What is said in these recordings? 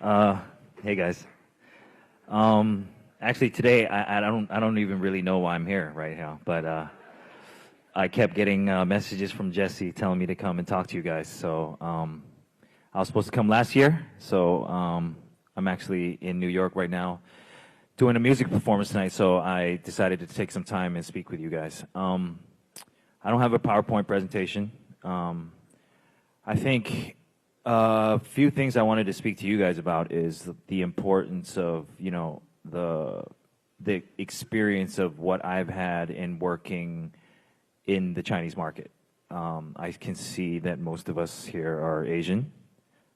Uh, hey guys. Actually, today I don't even really know why I'm here right now, but I kept getting messages from Jesse telling me to come and talk to you guys. So I was supposed to come last year, so I'm actually in New York right now doing a music performance tonight. So I decided to take some time and speak with you guys. I don't have a PowerPoint presentation. I think a few things I wanted to speak to you guys about is the importance of, the experience of what I've had in working in the Chinese market. I can see that most of us here are Asian.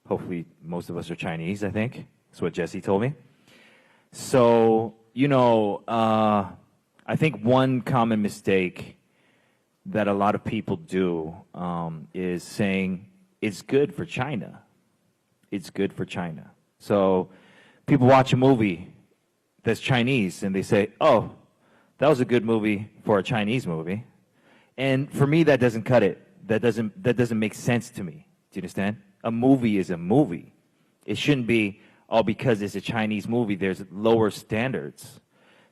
Hopefully most of us are Chinese, I think. That's what Jesse told me. So, I think one common mistake that a lot of people do is saying, it's good for China. It's good for China. So people watch a movie that's Chinese and they say, oh, that was a good movie for a Chinese movie. And for me, that doesn't cut it. That doesn't make sense to me. Do you understand? A movie is a movie. It shouldn't be, oh, because it's a Chinese movie, there's lower standards.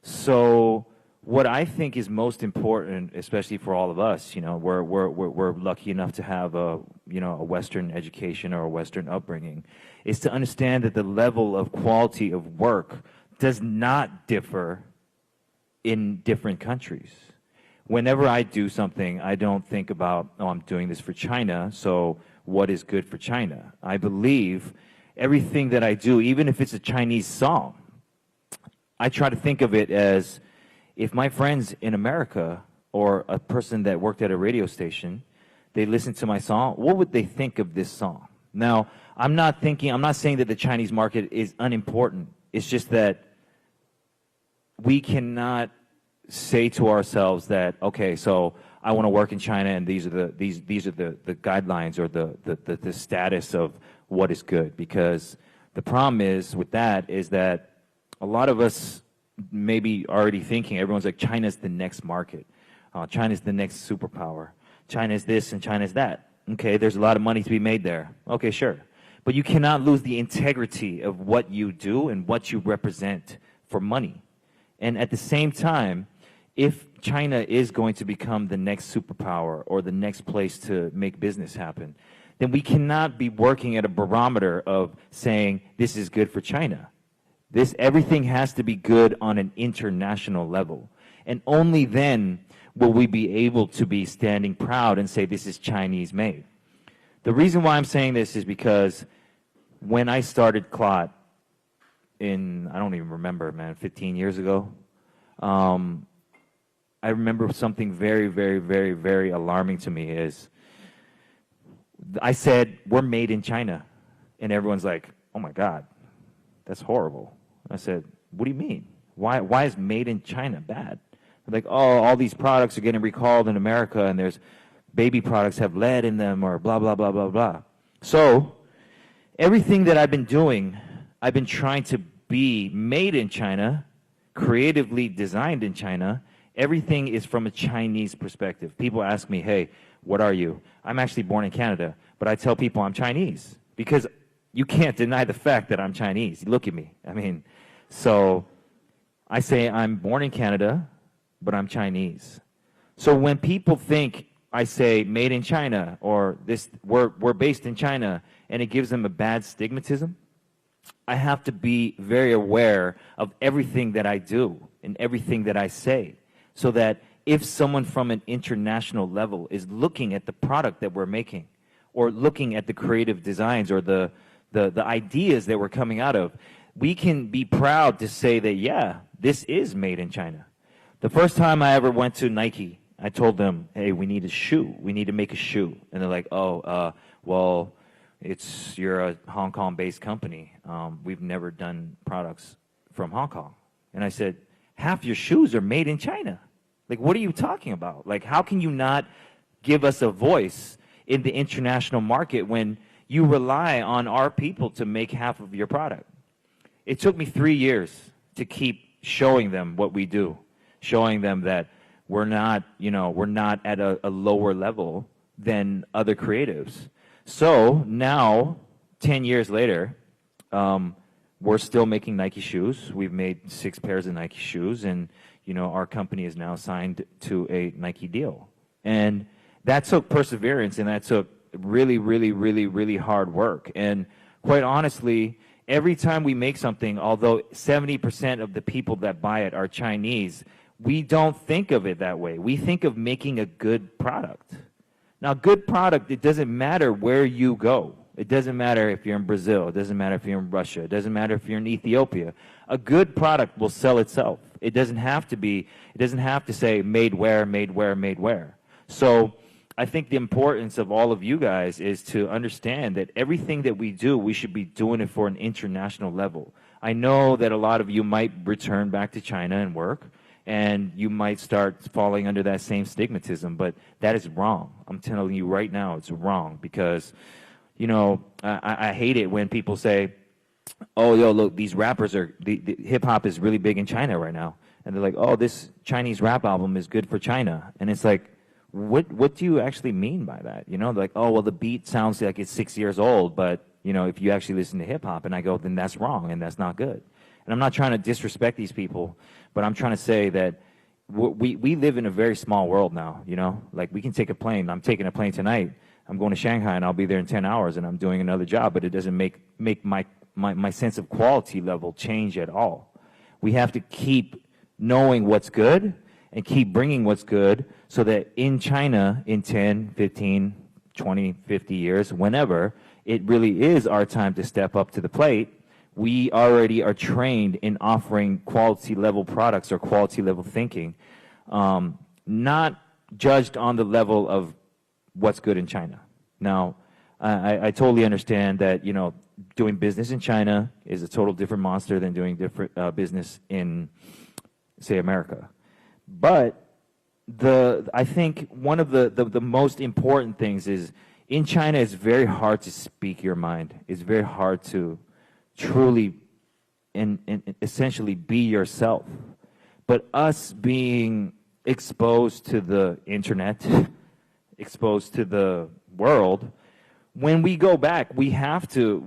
So what I think is most important, especially for all of us, we're lucky enough to have a Western education or a Western upbringing, is to understand that the level of quality of work does not differ in different countries. Whenever I do something, I don't think about, oh, I'm doing this for China, so what is good for China? I believe everything that I do, even if it's a Chinese song, I try to think of it as, if my friends in America or a person that worked at a radio station, they listened to my song, what would they think of this song? Now, I'm not saying that the Chinese market is unimportant. It's just that we cannot say to ourselves that, okay, so I want to work in China and these are the guidelines or the status of what is good. Because the problem is with that is that a lot of us maybe already thinking, everyone's like, China's the next market. China's the next superpower. China's this and China's that. Okay, there's a lot of money to be made there. Okay, sure. But you cannot lose the integrity of what you do and what you represent for money. And at the same time, if China is going to become the next superpower or the next place to make business happen, then we cannot be working at a barometer of saying this is good for China. Everything has to be good on an international level. And only then will we be able to be standing proud and say this is Chinese made. The reason why I'm saying this is because when I started Clot in, I don't even remember, man, 15 years ago, I remember something very, very, very, very alarming to me is I said, we're made in China. And everyone's like, oh my God, that's horrible. I said, what do you mean? Why is made in China bad? They're like, oh, all these products are getting recalled in America and there's baby products have lead in them or blah, blah, blah, blah, blah. So everything that I've been doing, I've been trying to be made in China, creatively designed in China. Everything is from a Chinese perspective. People ask me, hey, what are you? I'm actually born in Canada, but I tell people I'm Chinese because you can't deny the fact that I'm Chinese. Look at me. I mean, so I say I'm born in Canada, but I'm Chinese. So when people think I say made in China or this we're based in China and it gives them a bad stigmatism, I have to be very aware of everything that I do and everything that I say so that if someone from an international level is looking at the product that we're making or looking at the creative designs or the ideas that we're coming out of, we can be proud to say that, yeah, this is made in China. The first time I ever went to Nike, I told them, hey, we need a shoe. We need to make a shoe. And they're like, oh, well, you're a Hong Kong-based company. We've never done products from Hong Kong. And I said, half your shoes are made in China. Like, what are you talking about? Like, how can you not give us a voice in the international market when you rely on our people to make half of your product? It took me 3 years to keep showing them what we do, showing them that we're not at a lower level than other creatives. So now, 10 years later, we're still making Nike shoes. We've made 6 pairs of Nike shoes, and our company is now signed to a Nike deal. And that took perseverance, and that took really, really, really, really hard work. And quite honestly, every time we make something, although 70% of the people that buy it are Chinese, we don't think of it that way. We think of making a good product. Now, good product, it doesn't matter where you go. It doesn't matter if you're in Brazil. It doesn't matter if you're in Russia. It doesn't matter if you're in Ethiopia. A good product will sell itself. It doesn't have to say made where, made where, made where. So I think the importance of all of you guys is to understand that everything that we do, we should be doing it for an international level. I know that a lot of you might return back to China and work, and you might start falling under that same stigmatism, but that is wrong. I'm telling you right now, it's wrong, because I hate it when people say, oh, yo, look, these rappers the hip-hop is really big in China right now. And they're like, oh, this Chinese rap album is good for China. And it's like, what do you actually mean by that? They're like, oh, well, the beat sounds like it's 6 years old, but, if you actually listen to hip-hop, and I go, then that's wrong, and that's not good. And I'm not trying to disrespect these people, but I'm trying to say that we live in a very small world now, Like, we can take a plane. I'm taking a plane tonight. I'm going to Shanghai, and I'll be there in 10 hours, and I'm doing another job, but it doesn't make my sense of quality level change at all. We have to keep knowing what's good and keep bringing what's good, so that in China, in 10, 15, 20, 50 years, whenever, it really is our time to step up to the plate. We already are trained in offering quality level products or quality level thinking, not judged on the level of what's good in China. Now, I totally understand that, doing business in China is a total different monster than doing different business in, say, America. But I think one of the most important things is, in China, it's very hard to speak your mind. It's very hard to truly and essentially be yourself. But us being exposed to the internet, exposed to the world, when we go back, we have to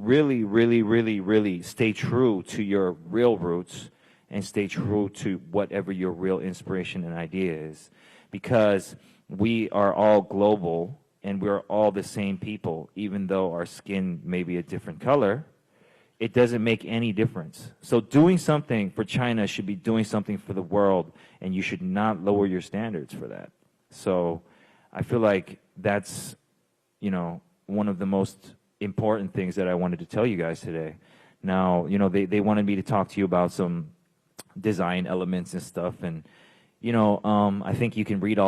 really, really, really, really stay true to your real roots and stay true to whatever your real inspiration and idea is, because we are all global and we're all the same people. Even though our skin may be a different color, it doesn't make any difference. So doing something for China should be doing something for the world, and you should not lower your standards for that. So I feel like that's, one of the most important things that I wanted to tell you guys today. Now, they wanted me to talk to you about some design elements and stuff, and I think you can read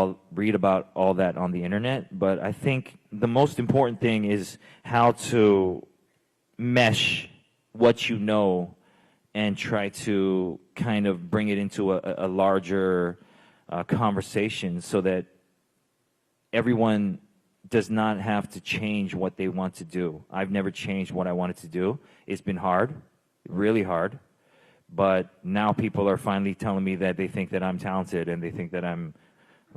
about all that on the internet, but I think the most important thing is how to mesh what you know and try to kind of bring it into a larger conversation, so that everyone does not have to change what they want to do. I've never changed what I wanted to do. It's been hard, really hard. But now people are finally telling me that they think that I'm talented, and they think that I'm,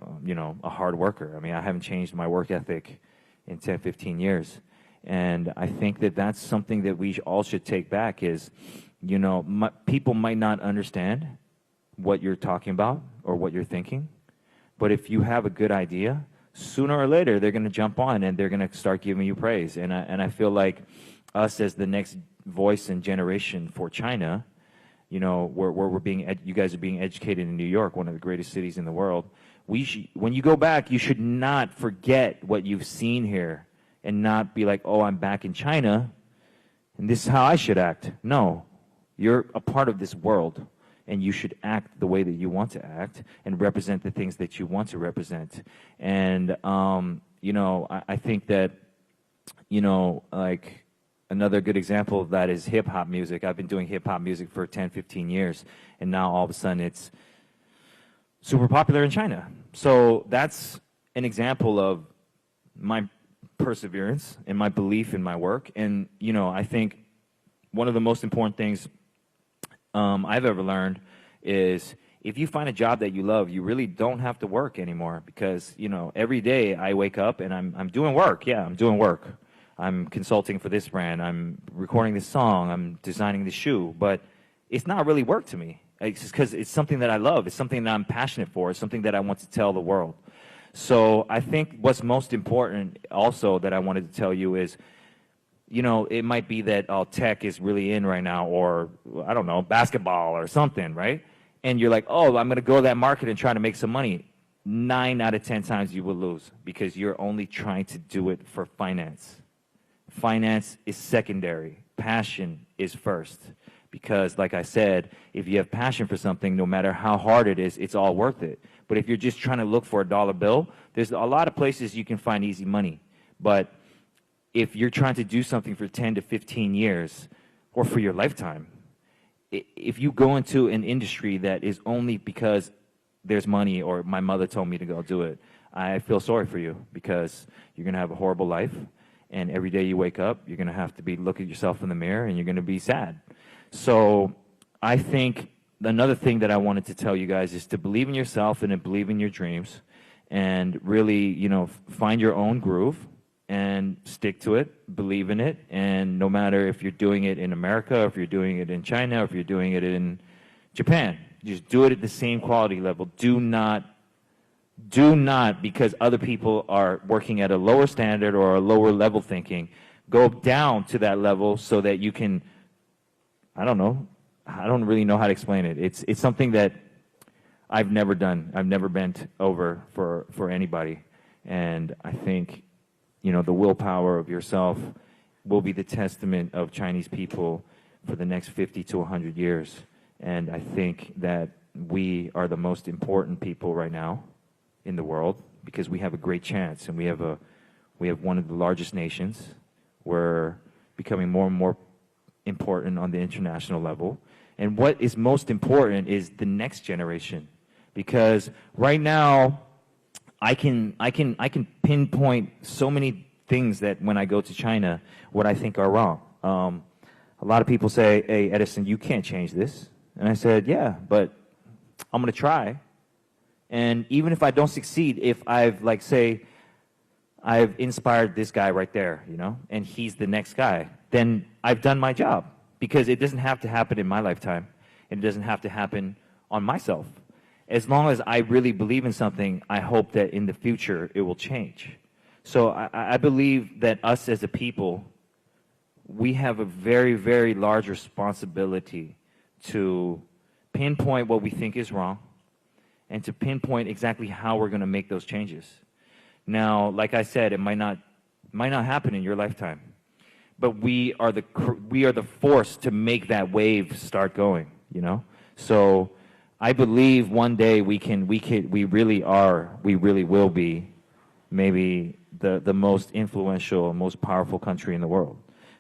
a hard worker. I mean, I haven't changed my work ethic in 10, 15 years. And I think that that's something that we all should take back is, people might not understand what you're talking about or what you're thinking. But if you have a good idea, sooner or later, they're going to jump on and they're going to start giving you praise. And I feel like us as the next voice and generation for China, you guys are being educated in New York, one of the greatest cities in the world. When you go back, you should not forget what you've seen here and not be like, oh, I'm back in China and this is how I should act. No, you're a part of this world, and you should act the way that you want to act and represent the things that you want to represent. And, I think that, like, another good example of that is hip-hop music. I've been doing hip-hop music for 10, 15 years, and now all of a sudden it's super popular in China. So that's an example of my perseverance and my belief in my work. And, I think one of the most important things I've ever learned is, if you find a job that you love, you really don't have to work anymore, because, every day I wake up and I'm doing work. Yeah, I'm doing work. I'm consulting for this brand, I'm recording this song, I'm designing the shoe, but it's not really work to me. It's just because it's something that I love, it's something that I'm passionate for, it's something that I want to tell the world. So I think what's most important also that I wanted to tell you is, you know, it might be that tech is really in right now, or I don't know, basketball or something, right? And you're like, oh, I'm going to go to that market and try to make some money. 9 out of 10 times you will lose because you're only trying to do it for finance. Finance is secondary. Passion is first. Because, like I said, if you have passion for something, no matter how hard it is, it's all worth it. But if you're just trying to look for a dollar bill, there's a lot of places you can find easy money. But if you're trying to do something for 10 to 15 years, or for your lifetime, if you go into an industry that is only because there's money or my mother told me to go do it, I feel sorry for you because you're going to have a horrible life. And every day you wake up, you're going to have to look at yourself in the mirror and you're going to be sad. So I think another thing that I wanted to tell you guys is to believe in yourself and to believe in your dreams and really, you know, find your own groove and stick to it, believe in it. And no matter if you're doing it in America, or if you're doing it in China, or if you're doing it in Japan, just do it at the same quality level. Do not, because other people are working at a lower standard or a lower level thinking, go down to that level so that you can, I don't know, I don't really know how to explain it. It's something that I've never done. I've never bent over for anybody. And I think, you know, the willpower of yourself will be the testament of Chinese people for the next 50 to 100 years. And I think that we are the most important people right now in the world because we have a great chance and we have one of the largest nations. We're becoming more and more important on the international level. And what is most important is the next generation. Because right now, I can pinpoint so many things that when I go to China, what I think are wrong. A lot of people say, hey, Edison, you can't change this. And I said, yeah, but I'm going to try. And even if I don't succeed, if I've, like, say, I've inspired this guy right there, you know, and he's the next guy, then I've done my job. Because it doesn't have to happen in my lifetime. And it doesn't have to happen on myself. As long as I really believe in something, I hope that in the future it will change. So I believe that us as a people, we have a very, very large responsibility to pinpoint what we think is wrong and to pinpoint exactly how we're going to make those changes. Now, like I said, it might not happen in your lifetime, but we are the force to make that wave start going, you know? So I believe one day we really will be maybe the most influential, most powerful country in the world.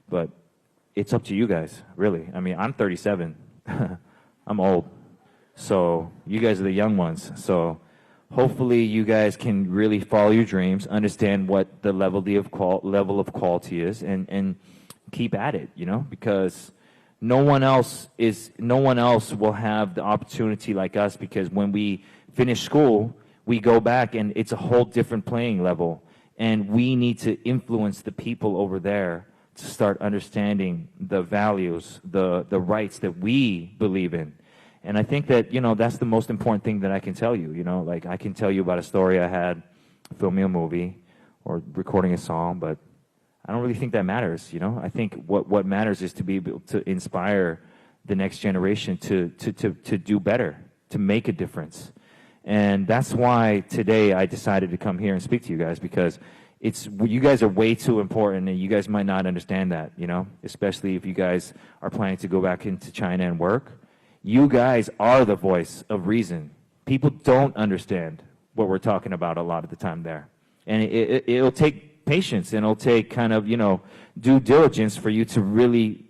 But it's up to you guys, really. I mean, I'm 37. I'm old. So you guys are the young ones. So hopefully you guys can really follow your dreams, understand what the level of quality is, and keep at it, you know, because no one else will have the opportunity like us, because when we finish school, we go back and it's a whole different playing level, and we need to influence the people over there to start understanding the values, the rights that we believe in. And I think that, you know, that's the most important thing that I can tell you, you know, like I can tell you about a story I had filming a movie or recording a song, but I don't really think that matters, you know. I think what matters is to be able to inspire the next generation to do better, to make a difference. And that's why today I decided to come here and speak to you guys, because you guys are way too important, and you guys might not understand that, you know, especially if you guys are planning to go back into China and work. You guys are the voice of reason. People don't understand what we're talking about a lot of the time there. And it'll take patience, and it'll take kind of, you know, due diligence for you to really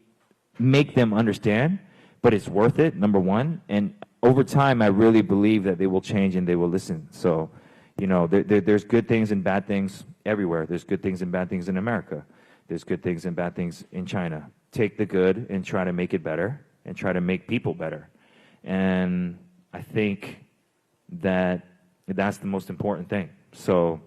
make them understand, but it's worth it, number one. And over time, I really believe that they will change and they will listen. So, you know, there's good things and bad things everywhere. There's good things and bad things in America. There's good things and bad things in China. Take the good and try to make it better, and try to make people better. And I think that that's the most important thing. So